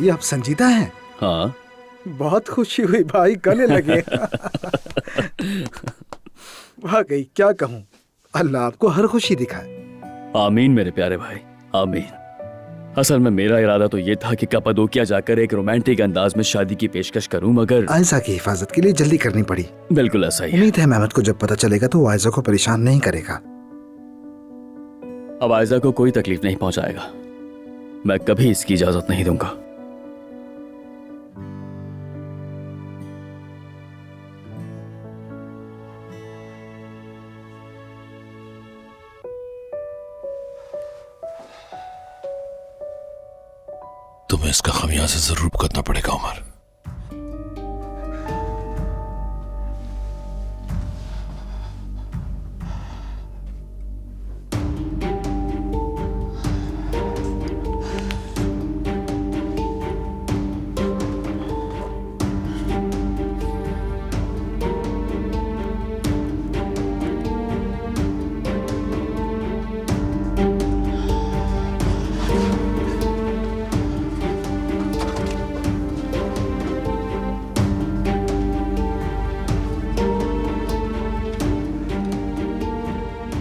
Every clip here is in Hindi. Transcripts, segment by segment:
भाई आप संजीदा हैं? हाँ। बहुत खुशी हुई भाई, गले लगे। वाकई क्या कहूँ, अल्लाह आपको हर खुशी दिखाए। आमीन मेरे प्यारे भाई, आमीन। असल में मेरा इरादा तो ये था कि कप्पादोकिया जाकर एक रोमांटिक अंदाज में शादी की पेशकश करूं, मगर आयजा की हिफाजत के लिए जल्दी करनी पड़ी। बिल्कुल ऐसा ही है। उम्मीद है मेहमत को जब पता चलेगा तो वो आयजा को परेशान नहीं करेगा। अब आयजा को कोई तकलीफ नहीं पहुंचाएगा। मैं कभी इसकी इजाजत नहीं दूंगा। तुम्हें इसका खमियाजा जरूर भुगतना पड़ेगा उमर।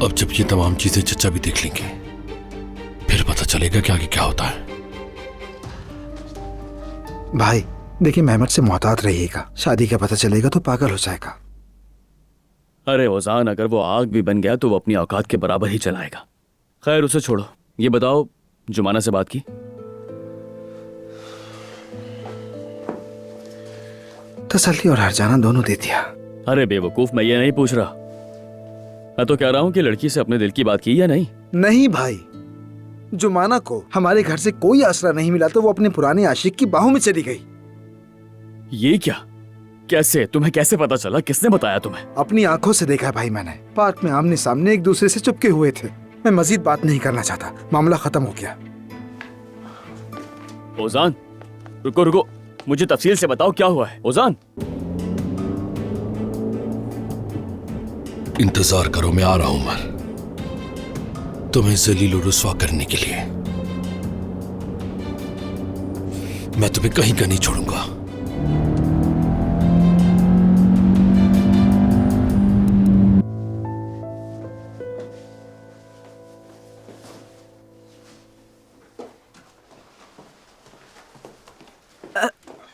अब जब ये तमाम चीजें चचा भी देख लेंगे, फिर पता चलेगा कि आगे क्या होता है। भाई देखिए, मेहमत से मोहतात रहिएगा, शादी का पता चलेगा तो पागल हो जाएगा। अरे ओजान, अगर वो आग भी बन गया तो वो अपनी औकात के बराबर ही चलाएगा। खैर उसे छोड़ो, ये बताओ जुमाना से बात की? तसल्ली और हरजाना दोनों दे दिया। अरे बेवकूफ, मैं ये नहीं पूछ रहा। मैं तो कह रहा हूँ कि लड़की से अपने दिल की बात की या नहीं? नहीं भाई, जुमाना को हमारे घर से कोई आसरा नहीं मिला तो वो अपने पुराने आशिक की बाहों में चली गई। ये क्या? कैसे? तुम्हें कैसे पता चला? किसने बताया तुम्हें? अपनी आंखों से देखा भाई मैंने। पार्क में आमने सामने एक दूसरे से चिपके हुए थे। मैं मजीद बात नहीं करना चाहता, मामला खत्म हो गया। ओजान रुको रुको, मुझे तफसील से बताओ क्या हुआ है। ओजान इंतजार करो, मैं आ रहा हूं उमर, तुम्हें जलील और रुस्वा करने के लिए। मैं तुम्हें कहीं का नहीं छोड़ूंगा।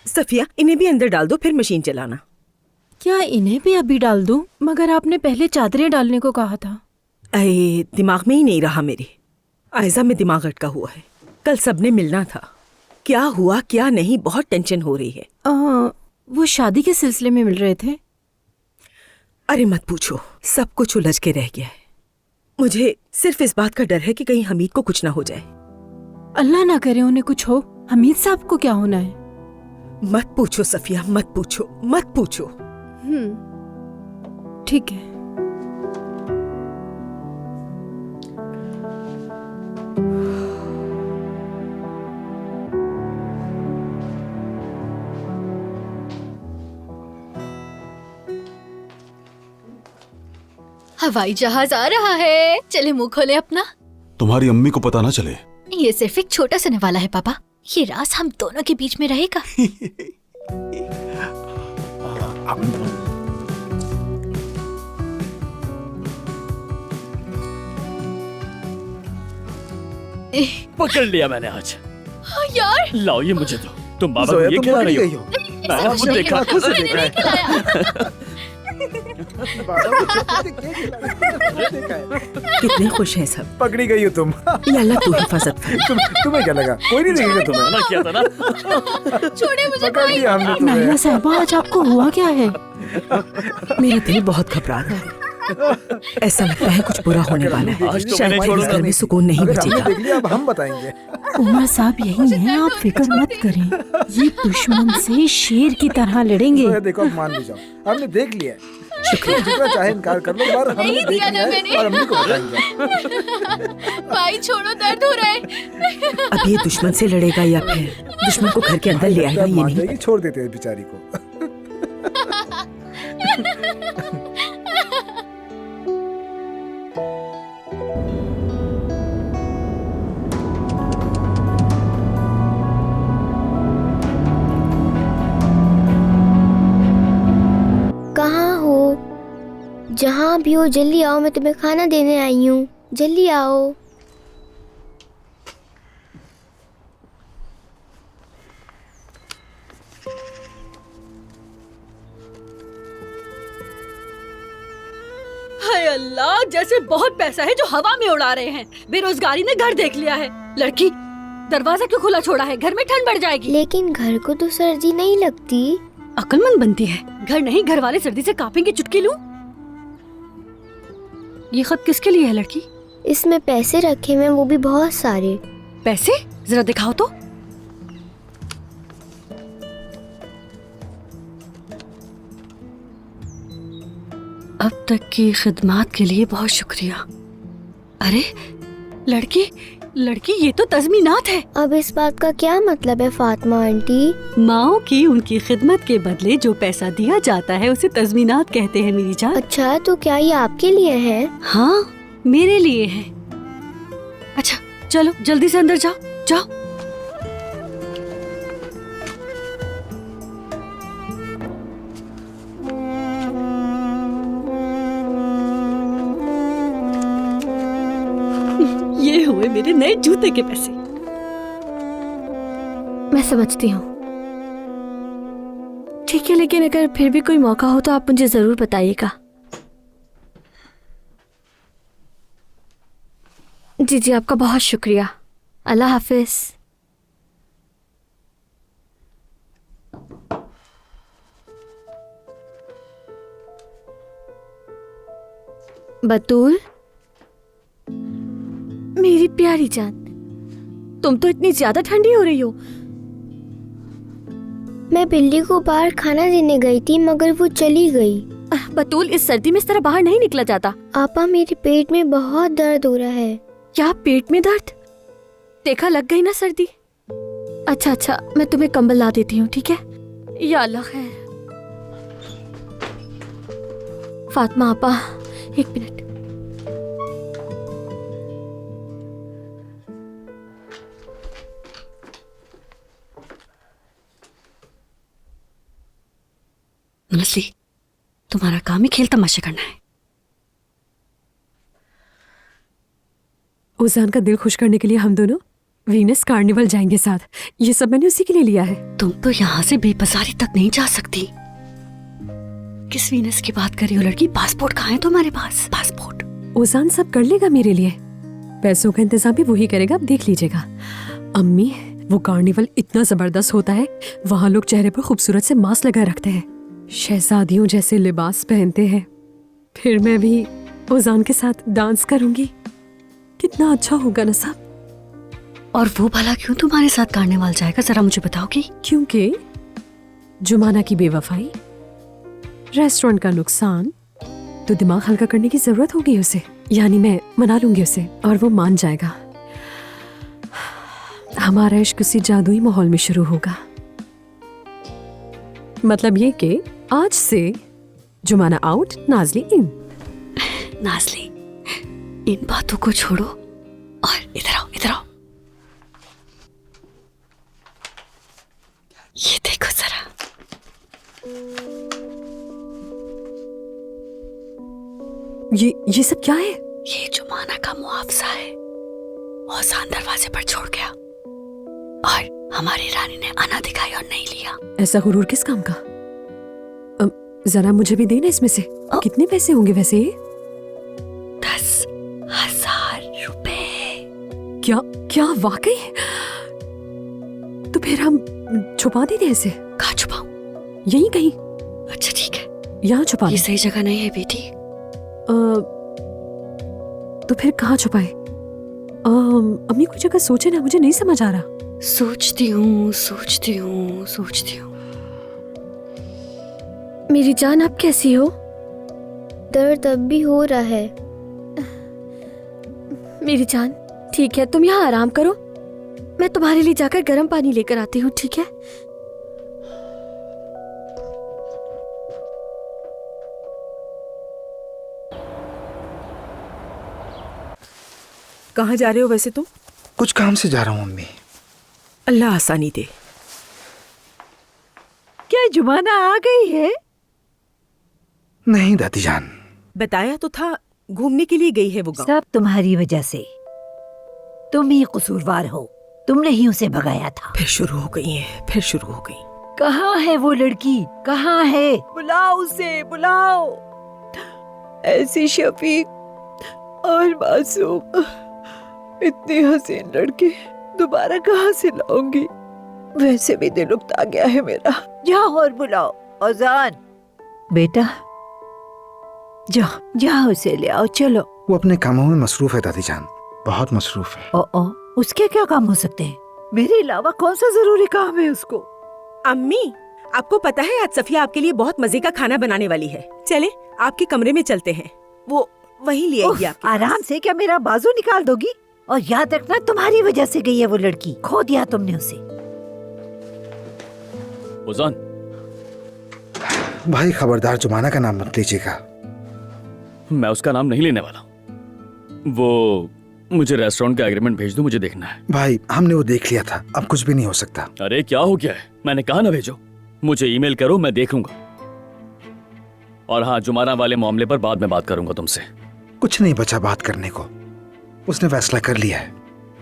सफिया, इन्हें भी अंदर डाल दो, फिर मशीन चलाना। क्या इन्हें भी अभी डाल दूं? मगर आपने पहले चादरें डालने को कहा था। अरे दिमाग में ही नहीं रहा मेरे। आयजा में दिमाग अटका हुआ है। कल सबने मिलना था, क्या हुआ क्या नहीं, बहुत टेंशन हो रही है। वो शादी के सिलसिले में मिल रहे थे। अरे मत पूछो, सब कुछ उलझ के रह गया है। मुझे सिर्फ इस बात का डर है कि कहीं हमीद को कुछ ना हो जाए। अल्लाह ना करे उन्हें कुछ हो। हमीद साहब को क्या होना है? मत पूछो सफिया, मत पूछो, मत पूछो। ठीक है। हवाई जहाज आ रहा है, चले मुंह खोले अपना। तुम्हारी अम्मी को पता ना चले। ये सिर्फ एक छोटा सा वाला है पापा, ये राज हम दोनों के बीच में रहेगा। पकड़ लिया मैंने आज। हाँ यार, लाओ ये मुझे दो। तुम बाबा को ये खिला रही हो? मैंने खुद देखा, खुद से देखा है। कितने खुश हैं सब। पकड़ी गई हो तुम। या अल्लाह तू हिफाजत कर। तुम्हें क्या लगा, कोई नहीं देखेगा तुम्हें? मना किया था ना। छोड़े मुझे। पकड़ लिया हमने तुम्हें। नाइला साहबा, आज आपको हुआ क्या है? मेरा दिल बहुत घबरा रहा है। ऐसा लगता है कुछ बुरा होने वाला है। आज तो शायद मैंने इस छोड़ो घर में सुकून नहीं अगर हमने बचेगा। देख लिया, अब हम बताएंगे। उमर साहब यही हैं, आप फिक्र मत करें। ये दुश्मन से शेर की तरह लड़ेंगे। तो देखो, अब मान भी जाओ, हमने देख लिया है। शुक्रिया, जितना चाहे इनकार कर लो, पर हमने देख लिया है और अम्मी को बताएंगे। भाई छोड़ो, दर्द हो रहा है। अब ये दुश्मन से लड़ेगा या फिर दुश्मन को घर के अंदर ले आएगा, ये नहीं। नहीं छोड़ देते हैं बेचारी को। जहाँ भी हो जल्दी आओ, मैं तुम्हें खाना देने आई हूँ, जल्दी आओ। हाय अल्लाह, जैसे बहुत पैसा है जो हवा में उड़ा रहे हैं। बेरोजगारी ने घर देख लिया है। लड़की, दरवाजा क्यों खुला छोड़ा है? घर में ठंड बढ़ जाएगी। लेकिन घर को तो सर्दी नहीं लगती। अक्लमंद बनती है। घर नहीं, घर वाले सर्दी से कांपेंगे। चुटकी लूं? ये खत किसके लिए है लड़की? इसमें पैसे रखे हुए हैं, वो भी बहुत सारे। पैसे? जरा दिखाओ तो। अब तक की खिदमत के लिए बहुत शुक्रिया। अरे लड़की, लड़की, ये तो तज़मीनात है। अब इस बात का क्या मतलब है फातिमा आंटी? माओ की उनकी खिदमत के बदले जो पैसा दिया जाता है उसे तज़मीनात कहते हैं मेरी जान। अच्छा, तो क्या ये आपके लिए है? हाँ, मेरे लिए है। अच्छा चलो जल्दी से अंदर जाओ, जाओ। ये हुए मेरे नए जूते के पैसे। मैं समझती हूँ। ठीक है, लेकिन अगर फिर भी कोई मौका हो तो आप मुझे जरूर बताइएगा। जी जी, आपका बहुत शुक्रिया। अल्लाह हाफिज। बतूल, मेरी प्यारी जान, तुम तो इतनी ज्यादा ठंडी हो रही हो। मैं बिल्ली को बाहर खाना देने गई थी, मगर वो चली गई। बतूल, इस सर्दी में इस तरह बाहर नहीं निकला जाता। आपा, मेरे पेट में बहुत दर्द हो रहा है। क्या पेट में दर्द? देखा, लग गई ना सर्दी। अच्छा अच्छा, मैं तुम्हें कंबल ला देती हूँ, ठीक है? या अल्लाह खैर। फातिमा आपा, एक मिनट। नस्ली, तुम्हारा काम ही खेल तमाशा करना है। ओजान का दिल खुश करने के लिए हम दोनों वीनस कार्निवल जाएंगे साथ। ये सब मैंने उसी के लिए लिया है। तुम तो यहाँ से बेपसारी तक नहीं जा सकती। किस वीनस की बात कर रही हो लड़की? पासपोर्ट कहाँ है तुम्हारे पास? पासपोर्ट ओजान सब कर लेगा मेरे लिए। पैसों का इंतजाम भी वही करेगा, आप देख लीजिएगा। अम्मी, वो कार्निवल इतना जबरदस्त होता है। वहाँ लोग चेहरे पर खूबसूरत से मास्क लगाए रखते हैं, शहजादियों जैसे लिबास पहनते हैं। फिर मैं भी ओजान के साथ डांस करूंगी। कितना अच्छा होगा ना सब। और वो भला क्यों तुम्हारे साथ कार्निवाल जाएगा, जरा मुझे बताओगी? क्योंकि जुमाना की बेवफाई, रेस्टोरेंट का नुकसान, तो दिमाग हल्का करने की जरूरत होगी उसे। यानी मैं मना लूंगी उसे और वो मान जाएगा। हमारा इश्क उसी जादुई माहौल में शुरू होगा। मतलब ये कि आज से जुमाना आउट, नाजली इन। नाजली, इन बातों को छोड़ो और इधर आओ, इधर आओ। ये देखो जरा। ये सब क्या है? ये जुमाना का मुआवजा है। ओजान दरवाजे पर छोड़ गया और हमारी रानी ने आना दिखाई और नहीं लिया। ऐसा गुरूर किस काम का? जरा मुझे भी देना इसमें से। कितने पैसे होंगे वैसे ये? 10,000 रुपए। क्या क्या वाकई? तो फिर हम छुपा देते ऐसे? कहाँ छुपाऊं? यहीं कहीं? अच्छा ठीक है, यहाँ छुपा ये दे। सही जगह नहीं है बेटी। तो फिर कहाँ छुपाए? अम्मी कोई जगह सोचे ना, मुझे नहीं समझ आ रहा। सोचती हूँ, सोचती हूँ, सोचती हूँ। मेरी जान, आप कैसी हो? दर्द अब भी हो रहा है। मेरी जान, ठीक है, तुम यहाँ आराम करो। मैं तुम्हारे लिए जाकर गर्म पानी लेकर आती हूँ, ठीक है? कहाँ जा रहे हो वैसे तुम? कुछ काम से जा रहा हूँ अम्मी। अल्लाह आसानी दे। क्या जुमाना आ गई है? नहीं दादी जान, बताया तो था, घूमने के लिए गई है वो गाँव। सब तुम्हारी वजह से। तुम ही कसूरवार हो, तुमने ही उसे भगाया था। फिर शुरू हो गई है, फिर शुरू हो गई। कहाँ है वो लड़की, कहाँ है? बुलाओ उसे, बुलाओ। ऐसी शफीक और मासूम, इतनी हसीन लड़की दोबारा कहाँ से लाऊंगी? वैसे भी दिल उकता गया है मेरा। जाओ और बुलाओ। औजान बेटा, जाओ जाओ उसे ले आओ, चलो। वो अपने कामों में मसरूफ है दादी जान, बहुत मसरूफ है। ओ उसके क्या काम हो सकते हैं? मेरे अलावा कौन सा जरूरी काम है उसको? अम्मी, आपको पता है आज सफिया आपके लिए बहुत मजे का खाना बनाने वाली है। चले आपके कमरे में चलते हैं, वो वहीं ले आएगी आपके आराम पास। से। क्या मेरा बाजू निकाल दोगी? और याद रखना, तुम्हारी वजह से गई है वो लड़की, खो दिया तुमने उसे। ओजान, भाई खबरदार जुमाना का नाम मत लीजिएगा। मैं उसका नाम नहीं लेने वाला। वो मुझे रेस्टोरेंट का एग्रीमेंट भेज दो, मुझे देखना है। भाई हमने वो देख लिया था, अब कुछ भी नहीं हो सकता। अरे क्या हो गया है? मैंने कहा ना भेजो, मुझे ईमेल करो, मैं देख लूंगा। और हाँ, जुमाना वाले मामले पर बाद में बात करूंगा तुमसे। कुछ नहीं बचा बात करने को, उसने फैसला कर लिया है,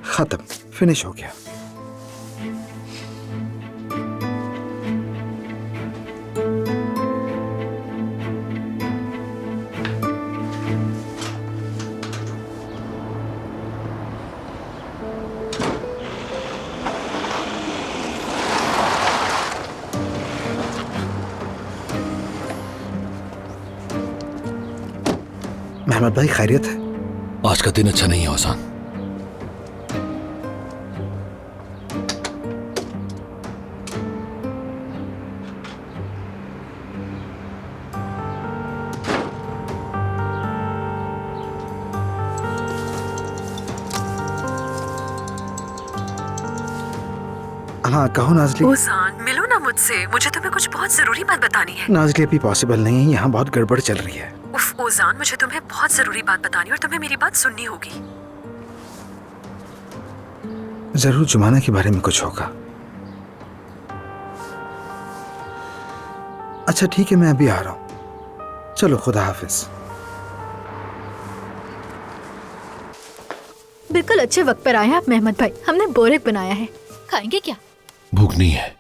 खत्म, फिनिश हो गया। मेहमद भाई खैरियत है? आज का दिन अच्छा नहीं है औसान। हाँ कहो नाजली। ओजान, मिलो ना मुझसे, मुझे तुम्हें कुछ बहुत जरूरी बात बतानी है। नाजली अभी पॉसिबल नहीं है, यहाँ बहुत गड़बड़ चल रही है। उफ ओजान, मुझे तुम्हें बहुत जरूरी बात बतानी है और तुम्हें मेरी बात सुननी होगी। जरूर जुमाना के बारे में कुछ होगा। अच्छा ठीक है, मैं अभी आ रहा हूँ। चलो खुदा हाफिज। बिल्कुल अच्छे वक्त पर आए हैं आप मेहमद भाई। हमने बोरेक बनाया है, खाएंगे क्या? भूख नहीं है।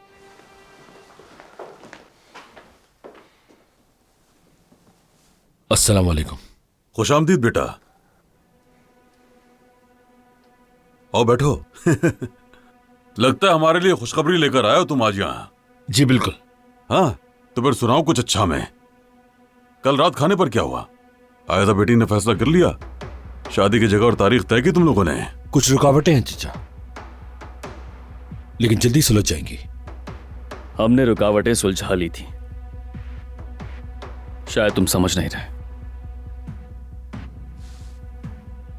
अस्सलाम वालेकुम। खुशामदीद बेटा, आओ बैठो। लगता है हमारे लिए खुशखबरी लेकर आए हो तुम आज यहाँ। जी बिल्कुल। हाँ तो फिर सुनाओ कुछ अच्छा। में कल रात खाने पर क्या हुआ? आयदा बेटी ने फैसला कर लिया, शादी की जगह और तारीख तय की तुम लोगों ने? कुछ रुकावटें हैं चचा, लेकिन जल्दी सुलझ जाएंगी। हमने रुकावटें सुलझा ली थी, शायद तुम समझ नहीं रहे।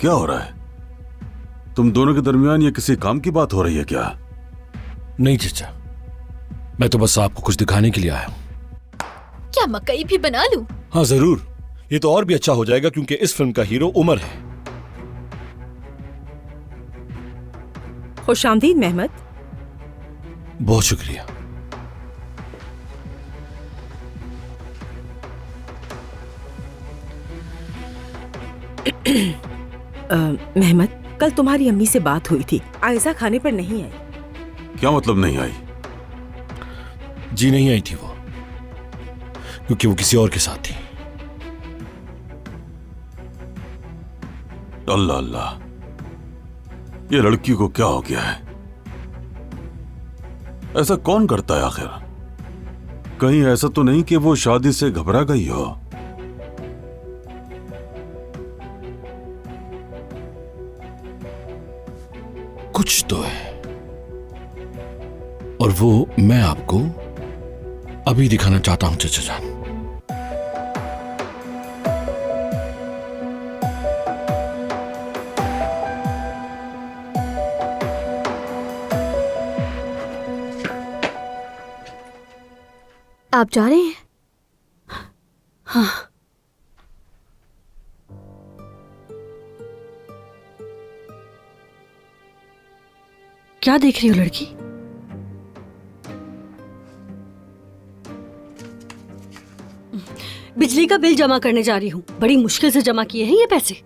क्या हो रहा है? तुम दोनों के दरमियान ये किसी काम की बात हो रही है क्या? नहीं चचा, मैं तो बस आपको कुछ दिखाने के लिए आया हूं। क्या मकई भी बना लूं? हाँ जरूर, ये तो और भी अच्छा हो जाएगा क्योंकि इस फिल्म का हीरो उमर है। खुशामदीद मेहमद। बहुत शुक्रिया। मेहमद, कल तुम्हारी अम्मी से बात हुई थी, आयजा खाने पर नहीं आई। क्या मतलब नहीं आई? जी नहीं आई थी वो, क्योंकि वो किसी और के साथ थी। अल्लाह अल्लाह, ये लड़की को क्या हो गया है? ऐसा कौन करता है आखिर? कहीं ऐसा तो नहीं कि वो शादी से घबरा गई हो? कुछ तो है, और वो मैं आपको अभी दिखाना चाहता हूं चचा जान। आप जा रहे हैं? हाँ। क्या देख रही हो लड़की? बिजली का बिल जमा करने जा रही हूँ। बड़ी मुश्किल से जमा किए हैं ये पैसे।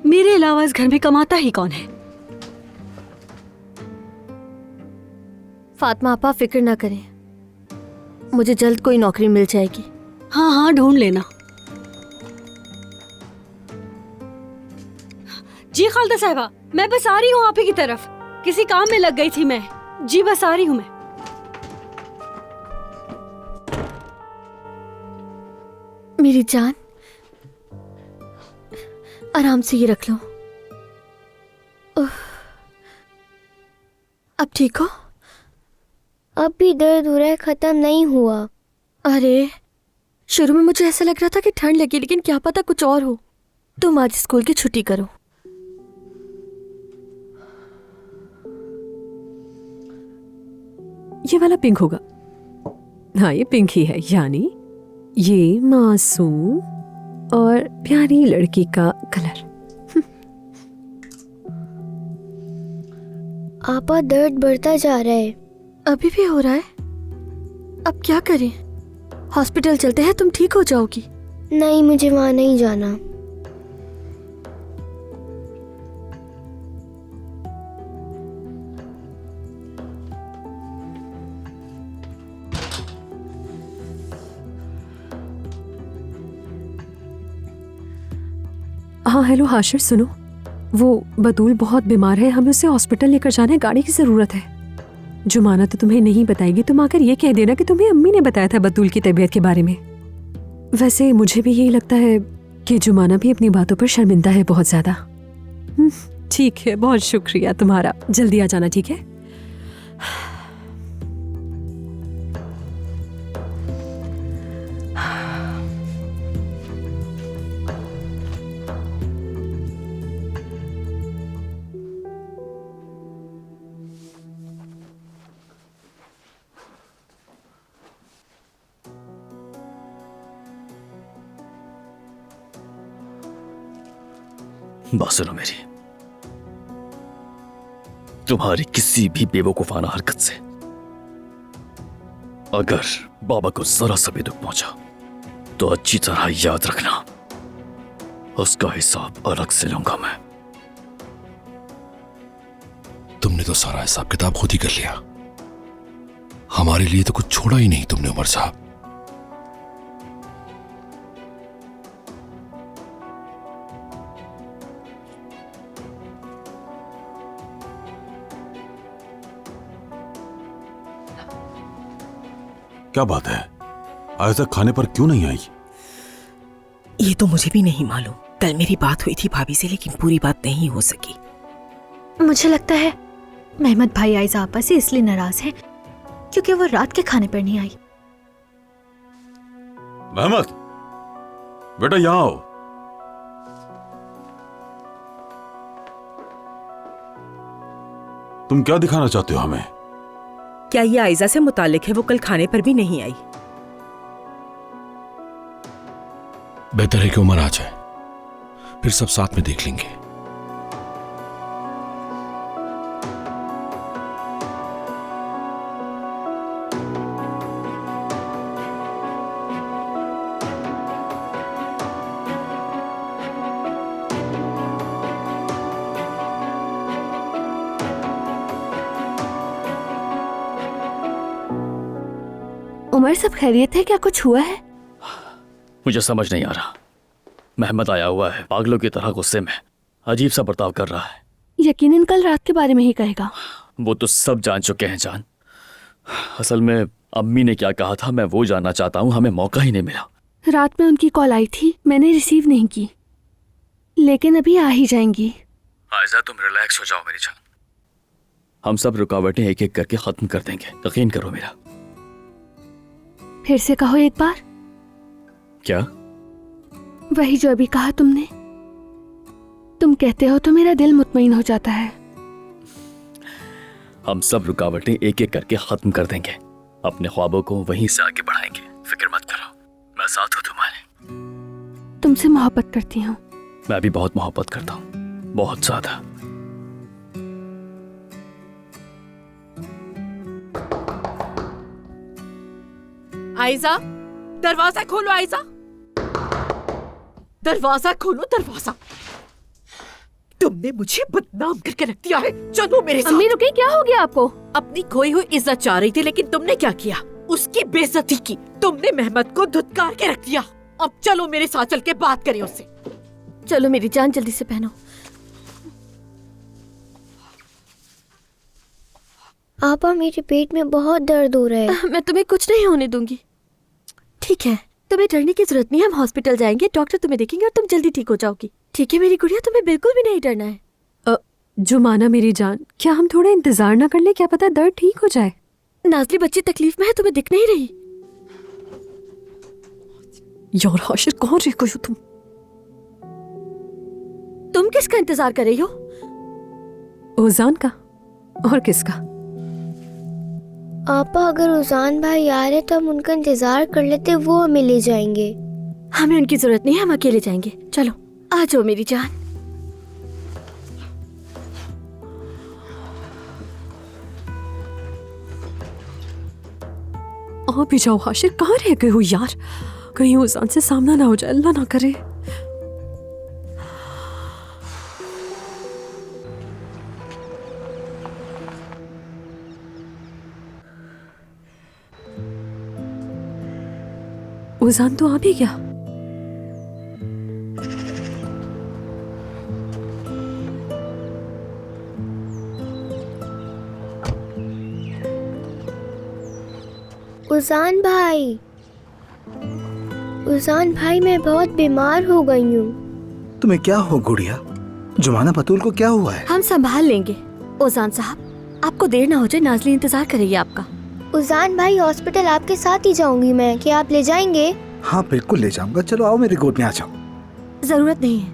मेरे अलावा इस घर में कमाता ही कौन है? फातिमा आपा फिक्र ना करें, मुझे जल्द कोई नौकरी मिल जाएगी। हाँ हाँ, ढूंढ लेना। जी खालदा साहिबा, मैं बस आ रही हूँ आप ही की तरफ। किसी काम में लग गई थी मैं। जी बस आ रही हूँ मैं। मेरी जान, आराम से ये रख लो। अब ठीक हो? अब भी दर्द हो रहा है, खत्म नहीं हुआ। अरे शुरू में मुझे ऐसा लग रहा था कि ठंड लगी, लेकिन क्या पता कुछ और हो। तुम आज स्कूल की छुट्टी करो। ये वाला पिंक होगा। हाँ ये पिंक ही है, यानी ये मासूम और प्यारी लड़की का कलर। आपा दर्द बढ़ता जा रहा है। अभी भी हो रहा है? अब क्या करें? हॉस्पिटल चलते हैं, तुम ठीक हो जाओगी। नहीं, मुझे वहां नहीं जाना। हाँ हेलो हाशिर, सुनो, वो बतूल बहुत बीमार है, हमें उसे हॉस्पिटल लेकर जाना है, गाड़ी की जरूरत है। जुमाना तो तुम्हें नहीं बताएगी, तुम आकर ये कह देना कि तुम्हें अम्मी ने बताया था बतूल की तबीयत के बारे में। वैसे मुझे भी यही लगता है कि जुमाना भी अपनी बातों पर शर्मिंदा है बहुत ज्यादा। ठीक है, बहुत शुक्रिया तुम्हारा। जल्दी आ जाना, ठीक है? बात सुनो मेरी, तुम्हारी किसी भी बेवकूफाना हरकत से अगर बाबा को जरा सा भी दुख पहुंचा तो अच्छी तरह याद रखना, उसका हिसाब अलग से लूंगा मैं। तुमने तो सारा हिसाब किताब खुद ही कर लिया, हमारे लिए तो कुछ छोड़ा ही नहीं तुमने उमर साहब। क्या बात है, आयजा खाने पर क्यों नहीं आई? ये तो मुझे भी नहीं मालूम। कल मेरी बात हुई थी भाभी से, लेकिन पूरी बात नहीं हो सकी। मुझे लगता है मेहमद भाई आयजा आपा से इसलिए नाराज हैं क्योंकि वो रात के खाने पर नहीं आई। मेहमद बेटा यहां आओ। तुम क्या दिखाना चाहते हो हमें? क्या ये आयजा से मुतालिक है? वो कल खाने पर भी नहीं आई। बेहतर है कि उमर आ जाए, फिर सब साथ में देख लेंगे। उमर सब खैरियत है? क्या कुछ हुआ है? मुझे समझ नहीं आ रहा। मेहमद आया हुआ है, पागलों की तरह गुस्से में अजीब सा बर्ताव कर रहा है। यकीनन कल रात के बारे में ही कहेगा। वो तो सब जान चुके हैं जान। असल में अम्मी ने क्या कहा था मैं वो जानना चाहता हूँ, हमें मौका ही नहीं मिला। रात में उनकी कॉल आई थी, मैंने रिसीव नहीं की, लेकिन अभी आ ही जाएंगी। आयजा तुम रिलैक्स हो जाओ मेरी जान, हम सब रुकावटें एक एक करके खत्म कर देंगे, यकीन करो मेरा। फिर से कहो एक बार। क्या? वही जो अभी कहा तुमने। तुम कहते हो तो मेरा दिल मुतमईन हो जाता है। हम सब रुकावटें एक एक करके खत्म कर देंगे, अपने ख्वाबों को वहीं से आगे बढ़ाएंगे, फिक्र मत करो, मैं साथ हूं तुम्हारे। तुमसे मोहब्बत करती हूँ। मैं भी बहुत मोहब्बत करता हूँ, बहुत ज्यादा। आयजा, दरवाजा खोलो आयजा। दरवाजा खोलो, दरवाजा। तुमने मुझे बदनाम करके रख दिया है। चलो मेरे साथ। अम्मी रुकिए, क्या हो गया आपको? अपनी खोई हुई इज्जत चाह रही थी, लेकिन तुमने क्या किया? उसकी बेइज्जती की। तुमने मेहमत को धुतकार के रख दिया। अब चलो मेरे साथ चल के बात करें उससे। चलो मेरी जान, जल्दी से पहनो। आपा, मेरे पेट में बहुत दर्द हो रहा है। मैं तुम्हें कुछ नहीं होने दूंगी। ठीक है, तुम्हें डरने की जरूरत नहीं है। हम हॉस्पिटल जाएंगे, डॉक्टर तुम्हें देखेंगे और तुम जल्दी ठीक हो जाओगी। ठीक है मेरी गुड़िया, तुम्हें बिल्कुल भी नहीं डरना है। जुमाना मेरी जान, क्या हम थोड़ा इंतजार ना कर ले? क्या पता दर्द ठीक हो जाए। नाज़ली बच्ची तकलीफ में है, तुम्हें दिख नहीं रही? यार हाशिर, कौन रही हो तुम? तुम किसका इंतजार कर रही हो? ओजान का। और किसका? आपा, अगर उजान भाई आ रहे तो हम उनका इंतजार कर लेते, वो हमें ले जाएंगे। हमें उनकी जरूरत नहीं है, हम अकेले जाएंगे। चलो आ जाओ मेरी जान। आप भी जाओ हाशिर, कहाँ रह गए हो यार? कहीं उजान से सामना ना हो जाए, अल्लाह ना करे। उजान तो आ भी गया। उजान भाई, उजान भाई, मैं बहुत बीमार हो गई हूँ। तुम्हें क्या हो गुड़िया? जुमाना बतूल को क्या हुआ है? हम संभाल लेंगे। ओजान साहब, आपको देर ना हो जाए, नाज़ली इंतजार कर रही है आपका। उजान भाई, हॉस्पिटल आपके साथ ही जाऊंगी मैं, क्या आप ले जाएंगे? हाँ बिल्कुल ले जाऊंगा। चलो आओ मेरी गोद में आ जाओ। जरूरत नहीं है,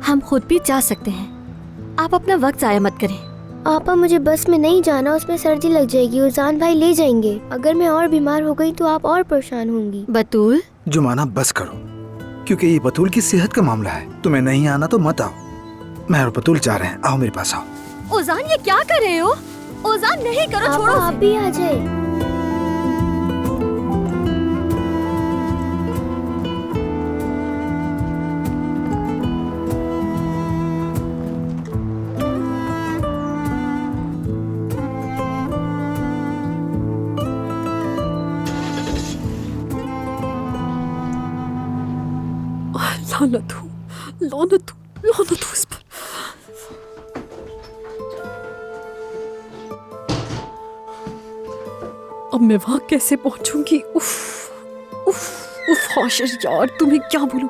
हम खुद भी जा सकते हैं। आप अपना वक्त जाया मत करें। आपा, मुझे बस में नहीं जाना, उसमें सर्दी लग जाएगी। उजान भाई ले जाएंगे। अगर मैं और बीमार हो गई तो आप और परेशान होंगी। बतूल, जुमाना बस करो, क्योंकि ये बतूल की सेहत का मामला है। तुम्हें नहीं आना तो मत आओ। मैं और बतूल जा रहे हैं, आओ मेरे पास आओ। ओजान ये क्या कर रहे हो? ओजान नहीं करो, छोड़ो। आप भी आ जाए। लानत हो, लानत हो, लानत हो इस पर। अब मैं वहां कैसे पहुंचूंगी? उफ उफ उफ हाशिर यार, तुम्हें क्या बोलूं।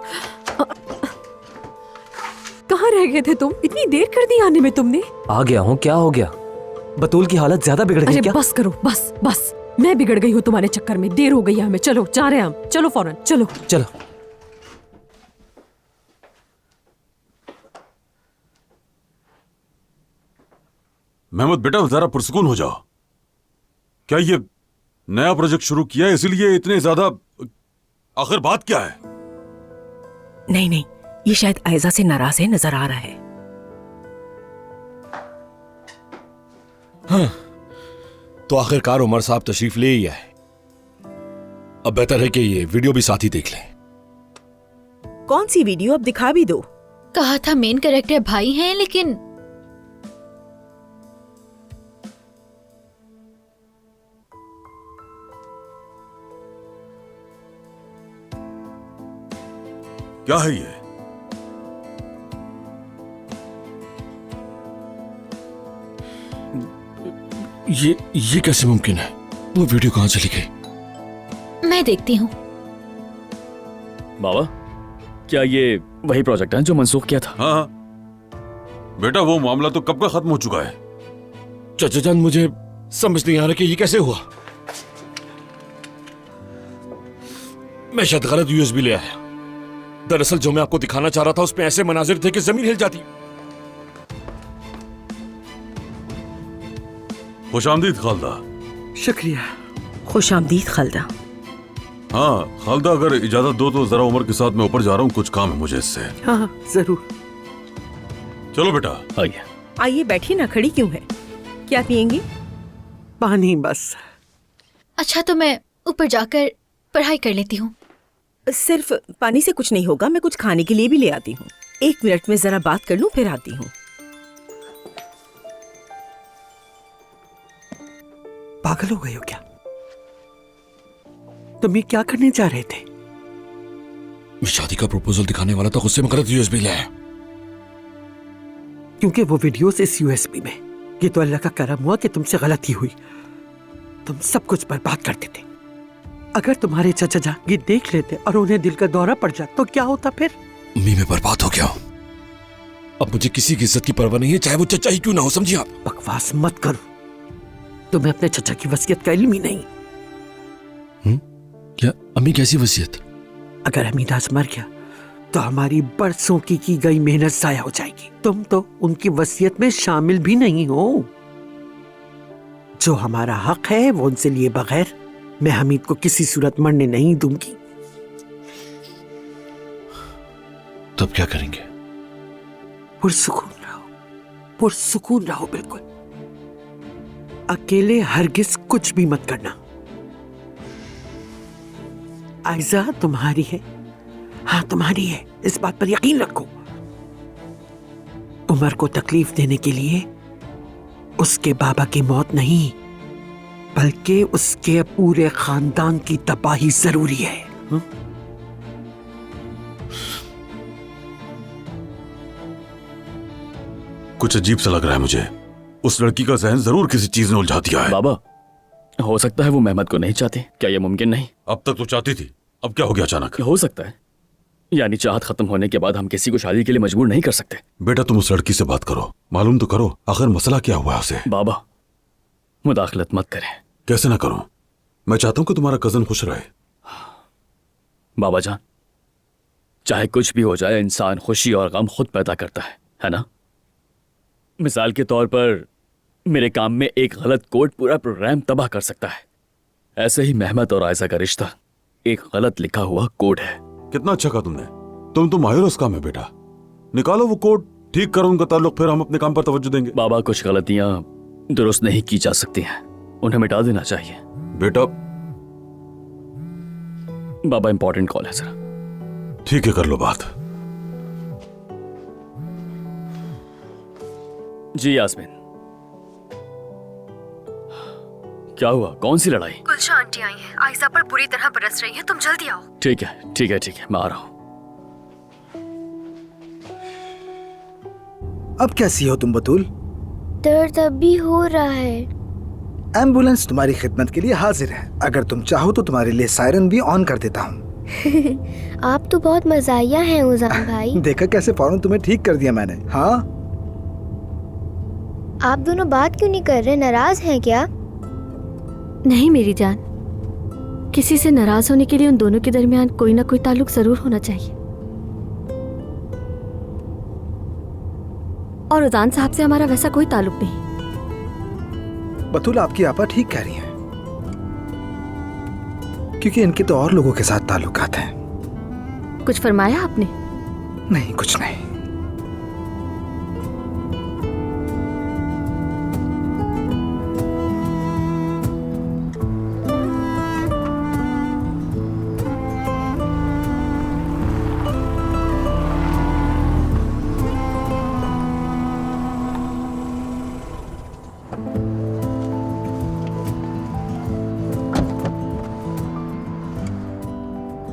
कहाँ रह गए थे तुम? इतनी देर कर दी आने में तुमने। आ गया हूँ, क्या हो गया? बतूल की हालत ज्यादा बिगड़ गई अरे क्या? बस करो, बस बस। मैं बिगड़ गई हूँ तुम्हारे चक्कर में। देर हो गई है हमें। चलो जा रहे हैं हम। चलो फौरन चलो। चलो। महमूद बेटा, जरा पुरसुकून हो जाओ। क्या ये नया प्रोजेक्ट शुरू किया है इसीलिए इतने ज्यादा? आखिर बात क्या है? नहीं नहीं, ये शायद आयजा से नाराज है, नजर आ रहा है। हाँ, तो आखिरकार उमर साहब तशरीफ ले ही आए। अब बेहतर है कि ये वीडियो भी साथ ही देख लें। कौन सी वीडियो? अब दिखा भी दो। कहा था मेन कैरेक्टर भाई हैं, लेकिन क्या है ये? ये कैसे मुमकिन है? वो वीडियो कहां चली गई? मैं देखती हूँ। बाबा, क्या ये वही प्रोजेक्ट है जो मनसूख किया था? हाँ बेटा, वो मामला तो कब का खत्म हो चुका है। चाचा जान, मुझे समझ नहीं आ रहा कि ये कैसे हुआ। मैं शायद गलत यूएसबी ले आया। दरअसल जो मैं आपको दिखाना चाह रहा था उसमें ऐसे मनाजिर थे कि जमीन हिल जाती। खुशामदीद खालदा। शुक्रिया। खुशामदीद खालदा। हाँ खालदा, अगर इजाजत दो तो जरा उमर के साथ मैं ऊपर जा रहा हूँ, कुछ काम है मुझे इससे। हाँ जरूर। चलो बेटा। आइए। आइए बैठिए ना, खड़ी क्यों है? क्या पियेंगी? पानी बस। अच्छा, तो मैं ऊपर जाकर पढ़ाई कर लेती हूँ। सिर्फ पानी से कुछ नहीं होगा, मैं कुछ खाने के लिए भी ले आती हूँ। 1 मिनट में जरा बात कर लूं फिर आती हूँ। पागल हो गए हो क्या? तुम ये क्या करने जा रहे थे? मैं शादी का प्रपोजल दिखाने वाला था, गुस्से में गलत यूएसबी लाया। क्योंकि वो वीडियोस इस यूएसबी में, ये तो अल्लाह का करम हुआ कि तुमसे गलती हुई। तुम सब कुछ बर्बाद कर देते। अगर तुम्हारे चचा जान ये देख लेते और उन्हें दिल का दौरा पड़ जाता तो क्या होता फिर? अम्मी, मैं बर्बाद हो गया हूं। अब मुझे किसी की इज्जत की परवाह नहीं है, चाहे वो चचा ही क्यों ना हो, समझिए आप? बकवास मत करो। तुम्हें अपने चचा की वसीयत का इल्म ही नहीं। क्या अम्मी, कैसी वसीयत? अगर हमीद आज मर गया तो हमारी बरसों की गई मेहनत जाया हो जाएगी। तुम तो उनकी वसीयत में शामिल भी नहीं हो। जो हमारा हक है वो उनसे लिए बगैर मैं हमीद को किसी सूरत मरने नहीं दूंगी। तब क्या करेंगे? पुरसुकून रहो, पुरसुकून रहो बिल्कुल। अकेले हरगिज कुछ भी मत करना। आयजा तुम्हारी है, हाँ तुम्हारी है, इस बात पर यकीन रखो। उमर को तकलीफ देने के लिए उसके बाबा की मौत नहीं बल्कि उसके पूरे खानदान की तबाही जरूरी है। कुछ अजीब सा लग रहा है मुझे। उस लड़की का जहन जरूर किसी चीज ने उलझा दिया है। बाबा, हो सकता है वो मेहमत को नहीं चाहते। क्या ये मुमकिन नहीं? अब तक तो चाहती थी, अब क्या हो गया अचानक? हो सकता है, यानी चाहत खत्म होने के बाद हम किसी को शादी के लिए मजबूर नहीं कर सकते। बेटा, तुम उस लड़की से बात करो, मालूम तो करो आखिर मसला क्या हुआ है उसे। बाबा, मुदाखलत मत करें। कैसे ना करूं? मैं चाहता हूं कि तुम्हारा कजन खुश रहे। बाबा जान, चाहे कुछ भी हो जाए, इंसान खुशी और गम खुद पैदा करता है ना? मिसाल के तौर पर मेरे काम में एक गलत कोड पूरा प्रोग्राम तबाह कर सकता है। ऐसे ही मेहमत और आयशा का रिश्ता एक गलत लिखा हुआ कोड है। कितना अच्छा कहा तुमने। तुम तो माहिर उस काम है बेटा। निकालो वो कोड, ठीक करो उनका ताल्लुक, फिर हम अपने काम पर तवज्जो देंगे। बाबा, कुछ गलतियां दुरुस्त नहीं की जा सकती हैं, उन्हें मिटा देना चाहिए। बेटा। बाबा, इंपॉर्टेंट कॉल है जरा। ठीक है, कर लो बात। जी यास्मीन, क्या हुआ? कौन सी लड़ाई? गुलशा आंटी आई हैं, आयशा पर बुरी तरह बरस रही हैं। तुम जल्दी आओ। ठीक है ठीक है ठीक है, मैं आ रहा हूं। अब कैसी हो तुम बतूल? दर्द अब भी हो रहा है। एम्बुलेंस तुम्हारी खिदमत के लिए हाजिर है। अगर तुम चाहो तो तुम्हारे लिए सायरन भी ऑन कर देता हूँ। आप तो बहुत मजाया हैं उजान भाई। देखा कैसे फौरन तुम्हें ठीक कर दिया मैंने। हाँ, आप दोनों बात क्यों नहीं कर रहे? नाराज हैं क्या? नहीं मेरी जान, किसी से नाराज होने के लिए उन दोनों के दरमियान कोई ना कोई ताल्लुक जरूर होना चाहिए। और उजान साहब से हमारा वैसा कोई ताल्लुक नहीं। बतूल, आपकी आपा ठीक कह रही हैं, क्योंकि इनके तो और लोगों के साथ ताल्लुकात हैं। कुछ फरमाया आपने? नहीं, कुछ नहीं।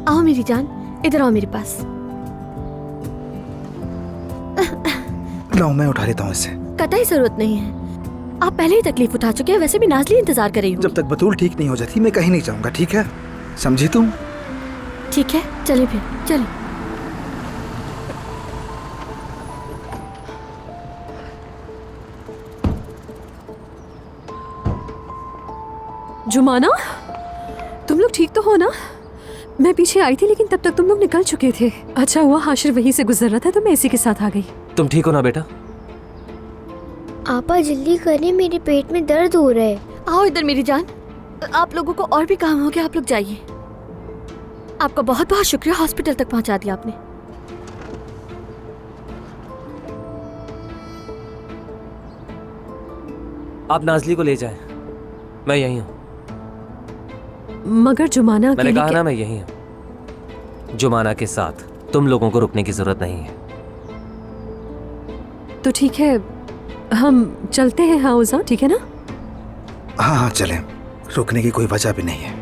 आओ मेरी जान, इधर आओ मेरे पास। लाओ, मैं उठा लेता हूँ इसे। कतई जरूरत नहीं है, आप पहले ही तकलीफ उठा चुके हैं। वैसे भी नाज़ली इंतजार कर रही हूँ। जब तक बतूल ठीक नहीं हो जाती मैं कहीं नहीं जाऊंगा, ठीक है? समझी तुम? ठीक है, चलिए फिर चलिए। जुमाना, तुम लोग ठीक तो हो ना? मैं पीछे आई थी लेकिन तब तक तुम लोग निकल चुके थे। अच्छा हुआ हाशिर वहीं से गुजर रहा था तो मैं इसी के साथ आ गई। तुम ठीक हो ना बेटा? आपा जल्दी करें, मेरे पेट में दर्द हो रहा है। आओ इधर मेरी जान, आप लोगों को और भी काम हो गया, आप लोग जाइए। आपका बहुत बहुत शुक्रिया, हॉस्पिटल तक पहुंचा दिया आपने। आप नाज़ली को ले जाएं, मैं यहीं हूँ। मगर जुमाना, मैंने कहा ना मैं यहीं हूँ। जुमाना के साथ तुम लोगों को रुकने की जरूरत नहीं है। तो ठीक है, हम चलते हैं हाउस, हाँ ठीक है ना? हाँ हाँ चलें, रुकने की कोई वजह भी नहीं है।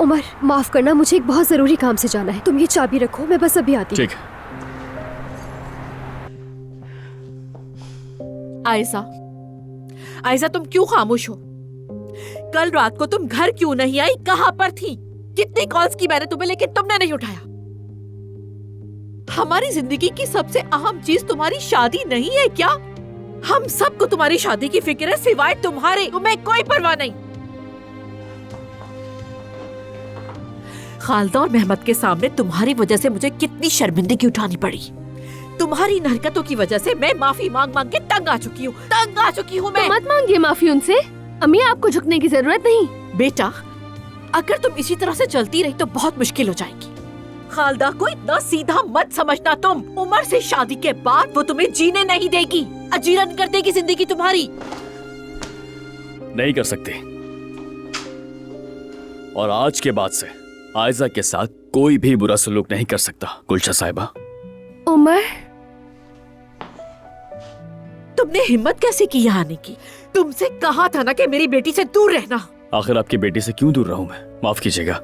उमर, माफ करना, मुझे एक बहुत जरूरी काम से जाना है। तुम ये चाबी रखो, मैं बस अभी आती हूँ। ठीक है। आयजा, तुम क्यों खामोश हो? कल रात को तुम घर क्यों नहीं आई? कहां पर थी? कितनी कॉल्स की मैंने तुम्हें, लेकिन तुमने नहीं उठाया। हमारी जिंदगी की सबसे अहम चीज तुम्हारी शादी नहीं है क्या? हम सबको तुम्हारी शादी की फिक्र है, सिवाय तुम्हारे। तुम्हें कोई परवाह नहीं। खालदा और मेहमत के सामने तुम्हारी वजह से मुझे कितनी शर्मिंदगी उठानी पड़ी। तुम्हारी इन हरकतों की वजह से मैं माफी मांग मांग के तंग आ चुकी हूँ मैं। तो मत मांगिए माफी उनसे। अम्मी, आपको झुकने की जरूरत नहीं। बेटा, अगर तुम इसी तरह से चलती रही तो बहुत मुश्किल हो जाएगी। खालदा को इतना सीधा मत समझना तुम। उमर से शादी के बाद वो तुम्हें जीने नहीं देगी, अजीरन कर देगी जिंदगी तुम्हारी। नहीं कर सकते। और आज के बाद से आयजा के साथ कोई भी बुरा सलूक नहीं कर सकता। गुलशा साहिबा। उमर, तुमने हिम्मत कैसे की यहाँ आने की? तुमसे कहा था ना कि मेरी बेटी से दूर रहना। आखिर आपकी बेटी से क्यों दूर रहूं मैं? माफ कीजिएगा,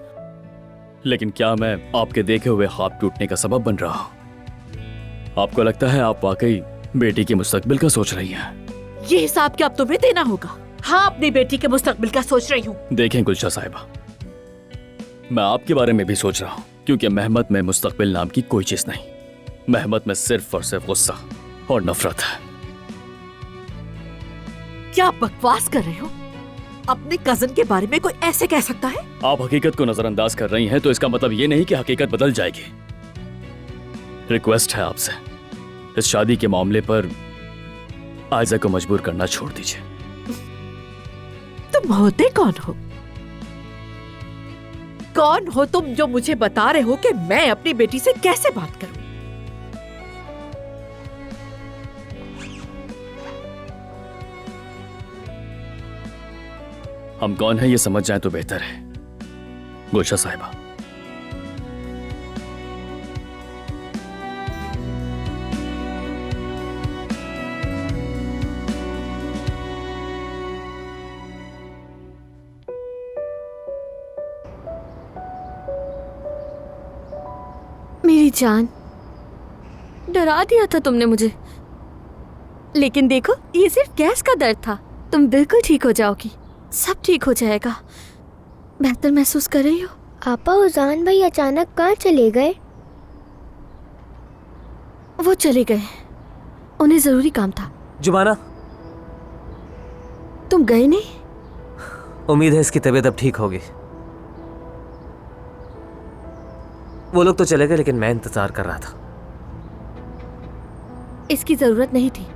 लेकिन क्या मैं आपके देखे हुए ख्वाब टूटने का सबब बन रहा हूं? आपको लगता है आप वाकई बेटी के मुस्तकबिल का सोच रही हैं? ये हिसाब क्या अब तुम्हें देना होगा? हाँ, अपनी बेटी के मुस्तकबिल का सोच रही हूँ। देखें गुलशा साहिबा, मैं आपके बारे में भी सोच रहा हूँ, क्योंकि मेहमत में मुस्तकबिल नाम की कोई चीज नहीं। मेहमत में सिर्फ और सिर्फ गुस्सा और नफरत है। क्या बकवास कर रहे हो? अपने कजन के बारे में कोई ऐसे कह सकता है? आप हकीकत को नजरअंदाज कर रही हैं तो इसका मतलब ये नहीं कि हकीकत बदल जाएगी। रिक्वेस्ट है आपसे, इस शादी के मामले पर आयजा को मजबूर करना छोड़ दीजिए। तुम होते कौन हो? कौन हो तुम जो मुझे बता रहे हो कि मैं अपनी बेटी से कैसे बात करूं? हम कौन है ये समझ जाए तो बेहतर है गुलशा साहिबा। मेरी जान, डरा दिया था तुमने मुझे, लेकिन देखो ये सिर्फ गैस का दर्द था। तुम बिल्कुल ठीक हो जाओगी, सब ठीक हो जाएगा। बेहतर महसूस कर रही हो? आपा, उजान भाई अचानक कहाँ चले गए? वो चले गए, उन्हें जरूरी काम था। जुमाना, तुम गए नहीं? उम्मीद है इसकी तबीयत अब ठीक होगी। वो लोग तो चले गए, लेकिन मैं इंतजार कर रहा था। इसकी जरूरत नहीं थी।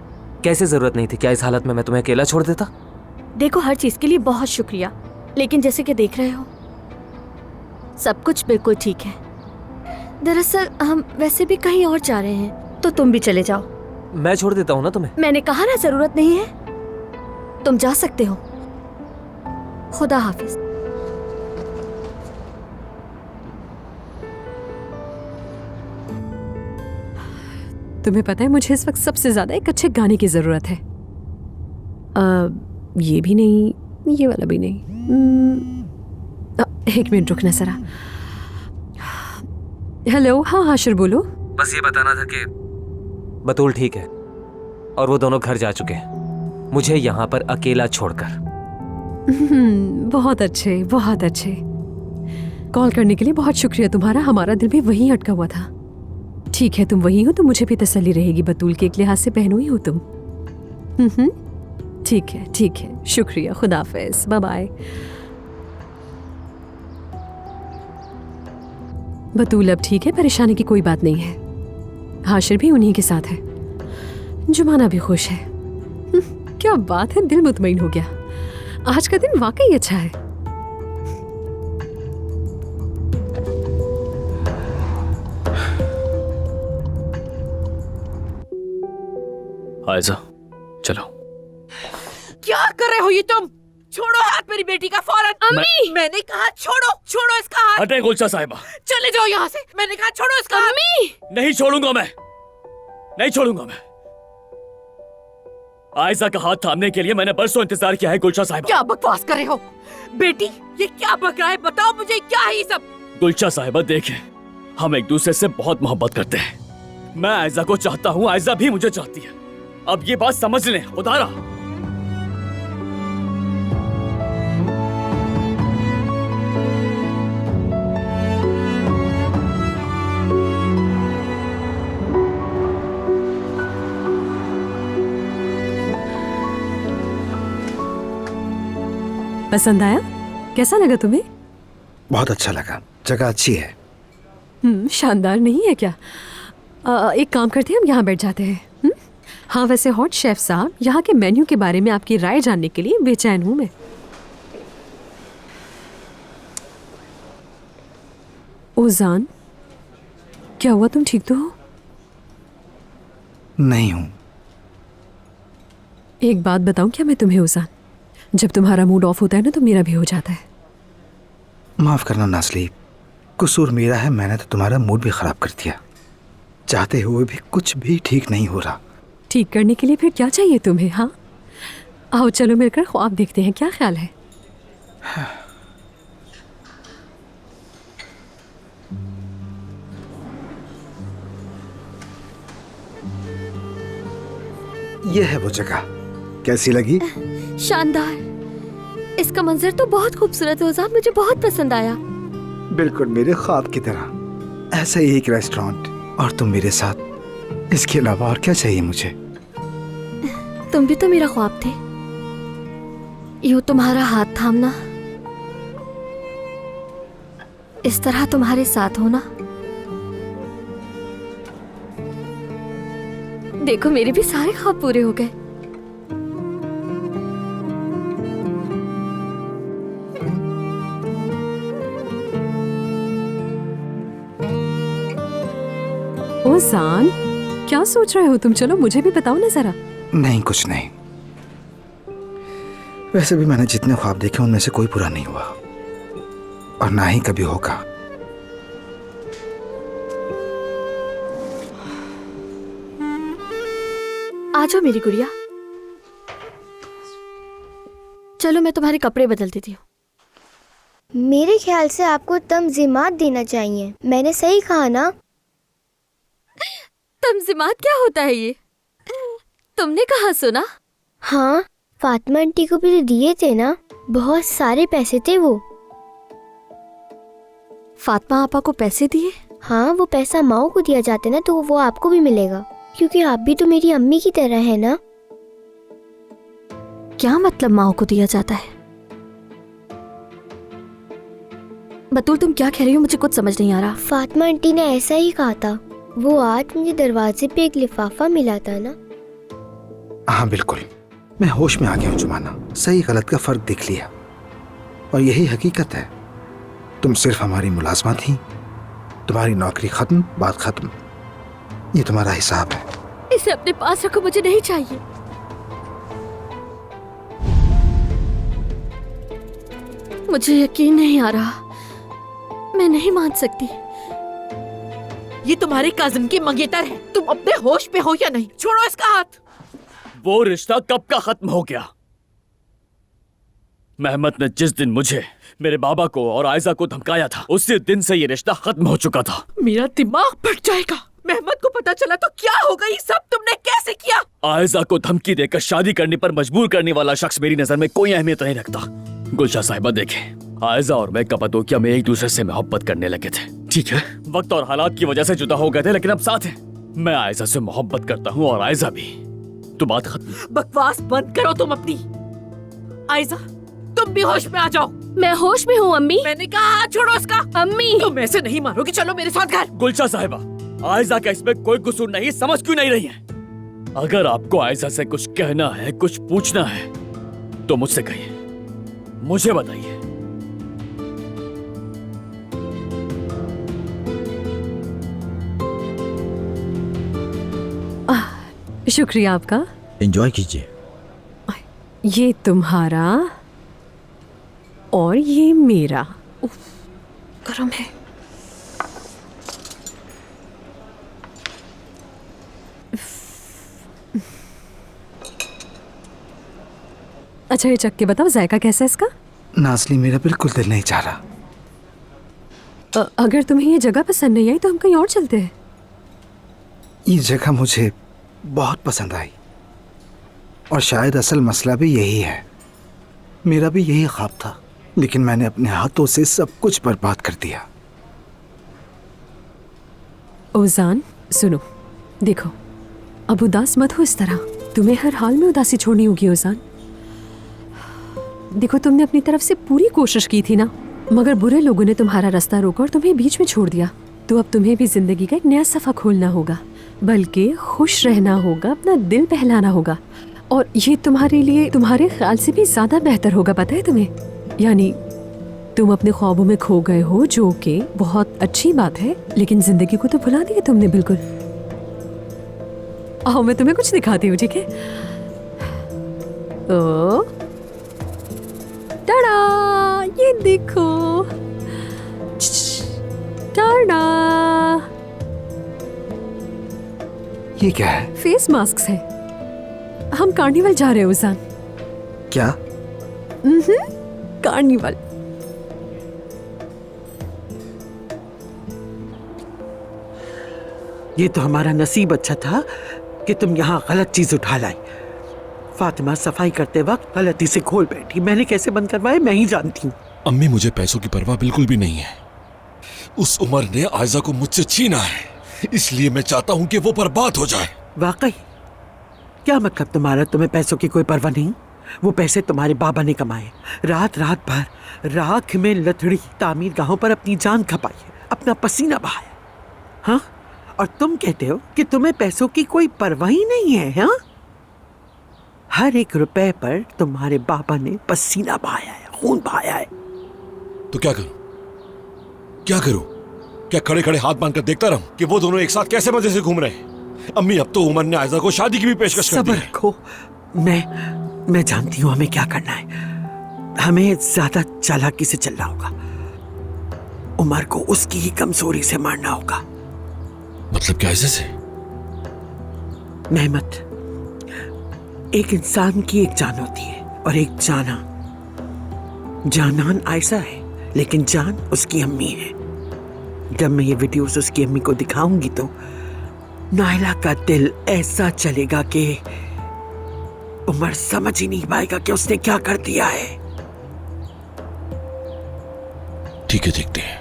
कैसे जरूरत नहीं थी? क्या इस हालत में मैं तुम्हें अकेला छोड़ देता? देखो, हर चीज के लिए बहुत शुक्रिया, लेकिन जैसे कि देख रहे हो सब कुछ बिल्कुल ठीक है। दरअसल हम वैसे भी कहीं और जा रहे हैं, तो तुम भी चले जाओ। मैं छोड़ देता हूँ ना तुम्हें। मैंने कहा ना, जरूरत नहीं है, तुम जा सकते हो। खुदा हाफिज। तुम्हें पता है, मुझे इस वक्त सबसे ज्यादा एक अच्छे गाने की जरूरत है। ये भी नहीं, ये वाला भी नहीं। एक मिनट रुकना जरा। हेलो, हाँ हाशिर बोलो। बस ये बताना था कि बतूल ठीक है और वो दोनों घर जा चुके हैं, मुझे यहाँ पर अकेला छोड़कर। बहुत अच्छे, बहुत अच्छे। कॉल करने के लिए बहुत शुक्रिया तुम्हारा। हमारा दिल भी वहीं अटका हुआ था। ठीक है, तुम वही हो तो मुझे भी तसल्ली रहेगी। बतूल के एक लिहाज से बहनों ही हो तुम। ठीक है, ठीक है, शुक्रिया। खुदा हाफिज, बाय बाय। बतूल अब ठीक है, परेशानी की कोई बात नहीं है। हाशिर भी उन्हीं के साथ है। जुमाना भी खुश है। क्या बात है, दिल मुतमईन हो गया। आज का दिन वाकई अच्छा है। आयजा, चलो। क्या कर रहे हो ये तुम? छोड़ो हाथ मेरी बेटी का फौरन। अम्मी! मैंने कहा छोड़ो, छोड़ो इसका हाथ। हटे गुलशा साहिबा। चले जाओ यहाँ से। मैंने कहा छोड़ो इसका हाथ। अम्मी! नहीं छोड़ूंगा मैं, नहीं छोड़ूंगा मैं। आयजा का हाथ थामने के लिए मैंने बरसों इंतजार किया है गुलशा साहिबा। क्या बकवास कर रहे हो? बेटी, ये क्या बक रहा है? बताओ मुझे, क्या है ये सब? गुलशा साहिबा देखें, हम एक दूसरे से बहुत मोहब्बत करते हैं। मैं आयजा को चाहता हूँ, आयजा भी मुझे चाहती है। अब ये बात समझ लें खुदारा। पसंद आया? कैसा लगा तुम्हें? बहुत अच्छा लगा, जगह अच्छी है। शानदार नहीं है क्या? एक काम करते हैं, हम यहाँ बैठ जाते हैं। हाँ वैसे हॉट शेफ साहब, यहाँ के मेन्यू के बारे में आपकी राय जानने के लिए बेचैन हूँ मैं। ओजान, क्या हुआ, तुम ठीक तो हो? नहीं हूँ। एक बात बताऊं क्या मैं तुम्हें ओजान, जब तुम्हारा मूड ऑफ होता है ना तो मेरा भी हो जाता है। माफ करना नासली, कसूर मेरा है, मैंने तो तुम्हारा मूड भी खराब कर दिया। चाहते हुए भी कुछ भी ठीक नहीं हो रहा। ठीक करने के लिए फिर क्या चाहिए तुम्हें? हाँ आओ चलो मिलकर ख्वाब देखते हैं, क्या ख्याल है? यह है वो जगह, कैसी लगी? शानदार, इसका मंजर तो बहुत खूबसूरत है ओजान, मुझे बहुत पसंद आया। बिल्कुल मेरे ख्वाब की तरह, ऐसा ही एक रेस्टोरेंट और तुम मेरे साथ। इसके अलावा और क्या चाहिए मुझे? तुम भी तो मेरा ख्वाब थे, यूं तुम्हारा हाथ थामना, इस तरह तुम्हारे साथ होना। देखो मेरे भी सारे ख्वाब पूरे हो गए। ओजान, क्या सोच रहे हो तुम? चलो मुझे भी बताओ ना जरा। नहीं कुछ नहीं, वैसे भी मैंने जितने ख्वाब देखे उनमें से कोई पूरा नहीं हुआ और ना ही कभी होगा। आ जाओ मेरी गुड़िया, चलो मैं तुम्हारे कपड़े बदल देती हूँ। मेरे ख्याल से आपको तमज़ीमात देना चाहिए, मैंने सही कहा ना? तमज़ीमात क्या होता है ये? तुमने कहाँ सुना? हाँ, फातिमा आंटी को भी तो दिए थे ना, बहुत सारे पैसे थे वो। फातिमा आपा को पैसे दिए? हाँ, वो पैसा माओ को दिया जाता ना, तो वो आपको भी मिलेगा, क्योंकि आप भी तो मेरी अम्मी की तरह है ना। क्या मतलब माओ को दिया जाता है? बतूल तुम क्या कह रही हो, मुझे कुछ समझ नहीं आ रहा। फातिमा आंटी ने ऐसा ही कहा था, वो आज मुझे दरवाजे पे एक लिफाफा मिला था ना। हाँ बिल्कुल, मैं होश में आ गया हूँ जुमाना, सही गलत का फर्क देख लिया और यही हकीकत है। तुम सिर्फ हमारी मुलाजमा थी, तुम्हारी नौकरी खत्म, बात खत्म। ये तुम्हारा हिसाब है। इसे अपने पास रखो, मुझे नहीं चाहिए। मुझे यकीन नहीं आ रहा, मैं नहीं मान सकती। ये तुम्हारे कजिन की मंगेतर है, तुम अपने होश पे हो या नहीं? छोड़ो इसका हाथ। वो रिश्ता कब का खत्म हो गया? मेहमत ने जिस दिन मुझे, मेरे बाबा को और आयजा को धमकाया था, उसी दिन से ये रिश्ता खत्म हो चुका था। मेरा दिमाग फट जाएगा। मेहमत को पता चला तो क्या होगा? ये सब तुमने कैसे किया? आयजा को धमकी देकर शादी करने पर मजबूर करने वाला शख्स मेरी नजर में कोई अहमियत नहीं रखता। गुलशा साहिबा देखें, आयजा और मैं कपादोकिया में एक दूसरे से मोहब्बत करने लगे थे। ठीक है, वक्त और हालात की वजह से जुदा हो गए थे, लेकिन अब साथ हैं। मैं आयजा से मोहब्बत करता हूँ और आयजा भी। तो बात खत्म। बकवास बंद करो तुम अपनी। आयजा, तुम भी होश में आ जाओ। मैं होश में हूँ अम्मी। मैंने कहा हाथ छोड़ो उसका। अम्मी, तुम ऐसे नहीं मारोगी, चलो मेरे साथ घर। गुलशा साहिबा, आयजा का इसमें कोई कसूर नहीं, समझ क्यों नहीं रही है? अगर आपको आयजा से कुछ कहना है, कुछ पूछना है, तो मुझसे कहिए। मुझे बताइए। शुक्रिया आपका। एंजॉय कीजिए। ये तुम्हारा और ये मेरा। उफ, गरम है। अच्छा ये चख के बताओ जायका कैसा है इसका? नाज़ली मेरा बिल्कुल दिल नहीं चाह रहा। अगर तुम्हें ये जगह पसंद नहीं आई तो हम कहीं और चलते हैं। ये जगह मुझे बहुत पसंद आई और शायद असल मसला भी यही है। मेरा भी यही ख्वाब था, लेकिन मैंने अपने हाथों से सब कुछ बर्बाद कर दिया। ओजान सुनो, देखो अब उदास मत हो इस तरह। तुम्हें हर हाल में उदासी छोड़नी होगी ओजान। देखो तुमने अपनी तरफ से पूरी कोशिश की थी ना, मगर बुरे लोगों ने तुम्हारा रास्ता रोका और तुम्हें बीच में छोड़ दिया। तो अब तुम्हें भी जिंदगी का एक नया सफ़ा खोलना होगा, बल्कि खुश रहना होगा, अपना दिल बहलाना होगा। और ये तुम्हारे लिए तुम्हारे ख्याल से भी ज़्यादा बेहतर होगा, पता है तुम्हें। यानी तुम अपने ख्वाबों में खो गए हो, जो कि बहुत अच्छी बात है, लेकिन जिंदगी को तो भुला दिया तुमने बिल्कुल। आओ मैं तुम्हें कुछ दिखाती हूँ, ठीक है? ओ टाडा, ये देखो। टाडा, ये क्या है? फेस मास्क है। हम कार्निवल जा रहे हैं उजान। क्या? कार्निवल। ये तो हमारा नसीब अच्छा था कि तुम यहाँ गलत चीज उठा लाई। फातिमा सफाई करते वक्त गलती से खोल बैठी। मैंने कैसे बंद करवाए मैं ही जानती हूँ। अम्मी मुझे पैसों की परवाह बिल्कुल भी नहीं है। उस उमर ने आयजा को मुझसे छीना है, इसलिए मैं चाहता हूँ कि वो बर्बाद हो जाए। वाकई? क्या मतलब तुम्हारा? तुम्हें पैसों की कोई परवाह नहीं? वो पैसे तुम्हारे बाबा ने कमाए, रात रात भर राख में लथड़ी तामीर गाहों पर अपनी जान खपाई है, अपना पसीना बहाया। हाँ, और तुम कहते हो कि तुम्हें पैसों की कोई परवाह ही नहीं है? हाँ, हर एक रुपए पर तुम्हारे बाबा ने पसीना बहाया है, खून बहाया है। तो क्या करूं? क्या करूं? क्या खड़े खड़े हाथ बांधकर देखता रहूं कि वो दोनों एक साथ कैसे मजे से घूम रहे हैं? अम्मी अब तो उमर ने आयजा को शादी की भी पेशकश कर दी है। सब्र रखो, मैं जानती हूँ हमें क्या करना है। हमें ज्यादा चालाकी से चलना होगा। उमर को उसकी ही कमजोरी से मारना होगा। मतलब कैसे से? मेहमत, एक इंसान की एक जान होती है और एक जाना। जानान आयशा है, लेकिन जान उसकी अम्मी है। जब मैं ये वीडियोस उसकी अम्मी को दिखाऊंगी तो नायला का दिल ऐसा चलेगा कि उमर समझ ही नहीं पाएगा कि उसने क्या कर दिया है। ठीक है, देखते हैं।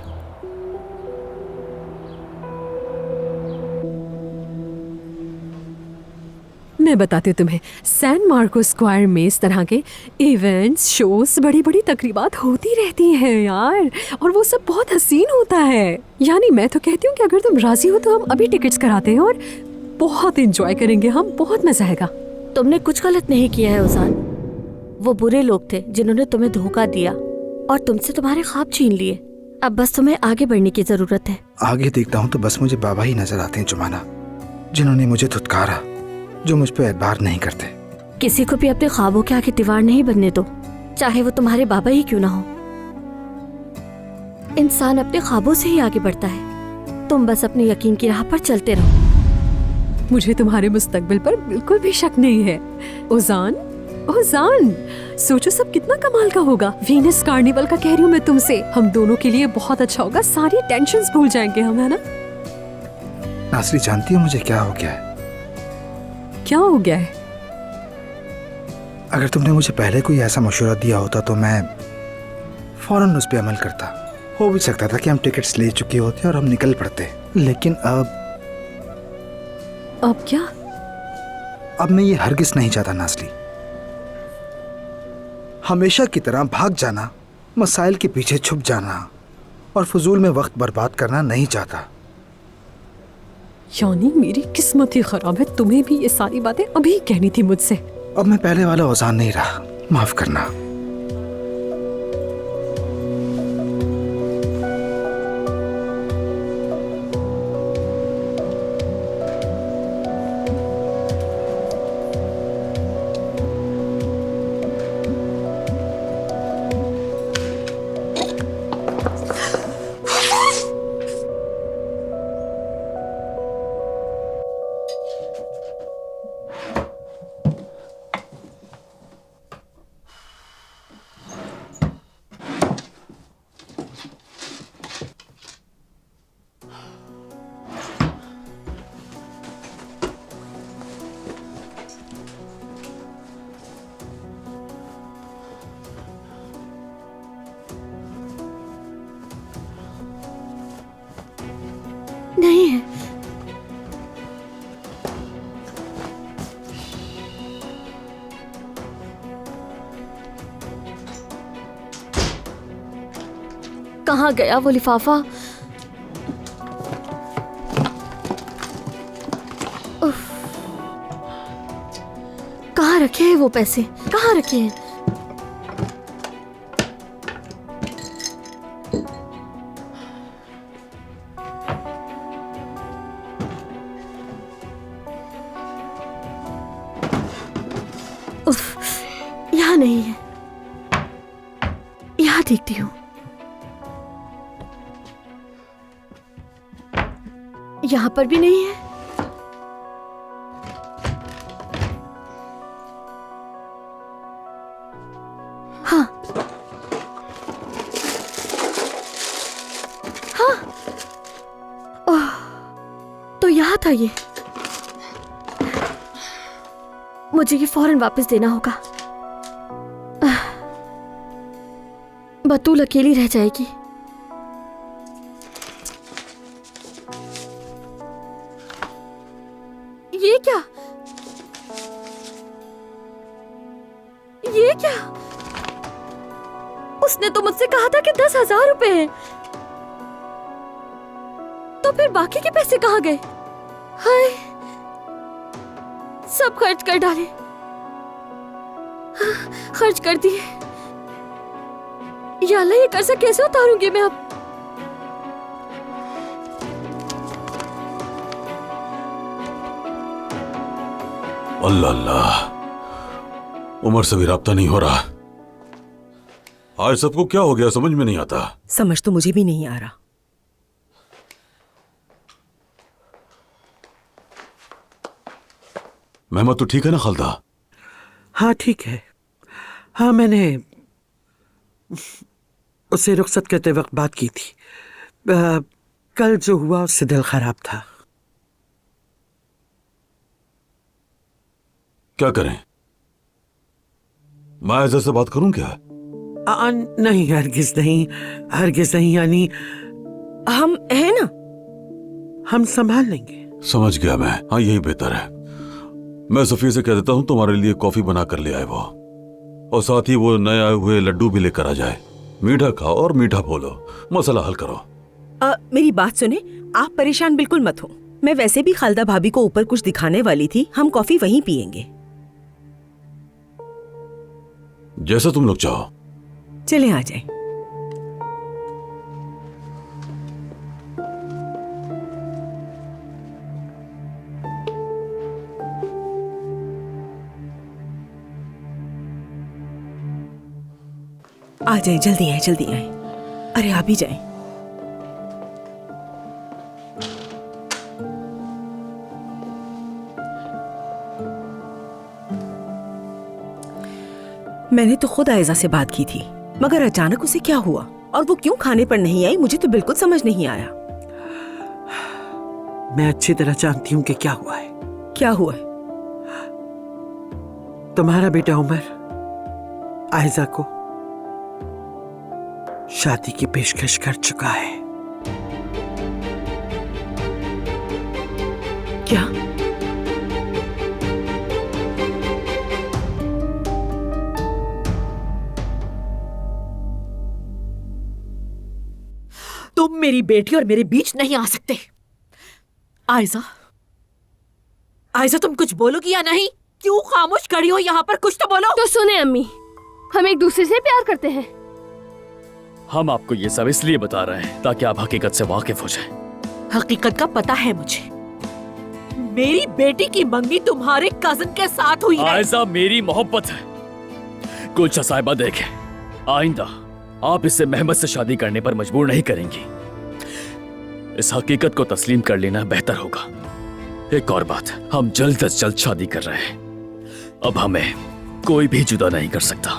मैं बताती हूँ तुम्हें, सैन मार्को स्क्वायर में इस तरह के इवेंट्स, शोज, बड़ी बड़ी तकरीबात होती रहती हैं यार, और वो सब बहुत हसीन होता है। यानी मैं तो कहती हूँ कि अगर तुम राजी हो तो हम अभी टिकट्स कराते हैं और बहुत एंजॉय करेंगे हम, बहुत मजा आएगा। तुमने कुछ गलत नहीं किया है उजान। वो बुरे लोग थे जिन्होंने तुम्हें धोखा दिया और तुमसे तुम्हारे ख्वाब छीन लिए। अब बस तुम्हें आगे बढ़ने की जरूरत है। आगे देखता हूँ तो बस मुझे बाबा ही नजर आते हैं जुमाना, जिन्होंने मुझे धुतकारा, जो मुझ पे एतबार नहीं करते। किसी को भी अपने ख्वाबों के आगे दीवार नहीं बनने दो, चाहे वो तुम्हारे बाबा ही क्यों ना हो। इंसान अपने ख्वाबों से ही आगे बढ़ता है। तुम बस अपने यकीन की राह पर चलते रहो। मुझे तुम्हारे मुस्तकबिल पर बिल्कुल भी शक नहीं है। ओजान, ओजान, सोचो सब कितना कमाल का होगा। वीनस कार्निवल का कह रही हूँ मैं तुमसे। हम दोनों के लिए बहुत अच्छा होगा, सारी टेंशन्स भूल जाएंगे हम, है ना? नासरी, जानती हो मुझे क्या हो गया है? क्या हो गया है? अगर तुमने मुझे पहले कोई ऐसा मशवरा दिया होता तो मैं फौरन उस पर अमल करता। हो भी सकता था कि हम टिकट्स ले चुके होते और हम निकल पड़ते, लेकिन अब क्या? अब मैं ये हरगिज नहीं चाहता नासली। हमेशा की तरह भाग जाना, मसाइल के पीछे छुप जाना और फजूल में वक्त बर्बाद करना नहीं चाहता। यानी मेरी किस्मत ही खराब है, तुम्हें भी ये सारी बातें अभी कहनी थी मुझसे। अब मैं पहले वाला ओजान नहीं रहा, माफ करना। नहीं है। कहाँ गया वो लिफाफा? उफ। कहाँ रखे हैं वो पैसे? कहाँ रखे हैं? उफ, यहाँ नहीं है। यहाँ देखती हूँ। यहाँ पर भी नहीं है। हाँ हाँ, ओह, तो यहाँ था ये। मुझे ये फौरन वापस देना होगा। बतूल अकेली रह जाएगी। ये क्या? ये क्या? उसने तो मुझसे कहा था कि 10,000 रुपए हैं। तो फिर बाकी के पैसे कहाँ गए? हाय, सब खर्च कर डाले। खर्च कर दिए। या अल्लाह, ये कर्जा कैसे उतारूंगी मैं अब? अल्लाह अल्लाह, उमर से भी राब्ता नहीं हो रहा। आज सबको क्या हो गया समझ में नहीं आता। समझ तो मुझे भी नहीं आ रहा। मेहमत तो ठीक है ना खालदा? हाँ ठीक है। हाँ, मैंने उससे रुखसत करते वक्त बात की थी। कल जो हुआ उससे दिल खराब था। क्या करें? मैं आयजा से बात करूं क्या? नहीं, हरगिज नहीं, हरगिज नहीं। यानी हम हैं ना, हम संभाल लेंगे। समझ गया मैं। हाँ, यही बेहतर है। मैं सफिया से कह देता हूँ तुम्हारे लिए कॉफी बना कर ले आए वो, और साथ ही वो नए आए हुए लड्डू भी लेकर आ जाए। मीठा खाओ और मीठा बोलो, मसला हल करो। मेरी बात सुने, आप परेशान बिल्कुल मत हो। मैं वैसे भी खालदा भाभी को ऊपर कुछ दिखाने वाली थी। हम कॉफी वहीं पियेंगे। जैसा तुम लोग चाहो। चले आ जाए। आ जाए, जल्दी आए, जल्दी आए। अरे आप ही जाए। मैंने तो खुद आयजा से बात की थी, मगर अचानक उसे क्या हुआ और वो क्यों खाने पर नहीं आई, मुझे तो बिल्कुल समझ नहीं आया। मैं अच्छी तरह जानती हूँ कि क्या हुआ है। क्या हुआ है? तुम्हारा बेटा उमर आयजा को शादी की पेशकश कर चुका है। क्या? तुम मेरी बेटी और मेरे बीच नहीं आ सकते। आयजा, आयजा, तुम कुछ बोलोगी या नहीं? क्यों खामोश खड़ी हो यहाँ पर? कुछ तो बोलो। तो सुने अम्मी, हम एक दूसरे से प्यार करते हैं। हम आपको ये सब इसलिए बता रहे हैं ताकि आप हकीकत से वाकिफ हो जाएं। हकीकत का पता है मुझे। मेरी बेटी की मंगनी तुम्हारे कजन के साथ हुई है। आयजा, मेरी मोहब्बत है। कुछ साहिबा देखे, आइंदा आप इससे मेहमत से शादी करने पर मजबूर नहीं करेंगी। इस हकीकत को तस्लीम कर लेना बेहतर होगा। एक और बात, हम जल्द से जल्द शादी कर रहे हैं। अब हमें कोई भी जुदा नहीं कर सकता।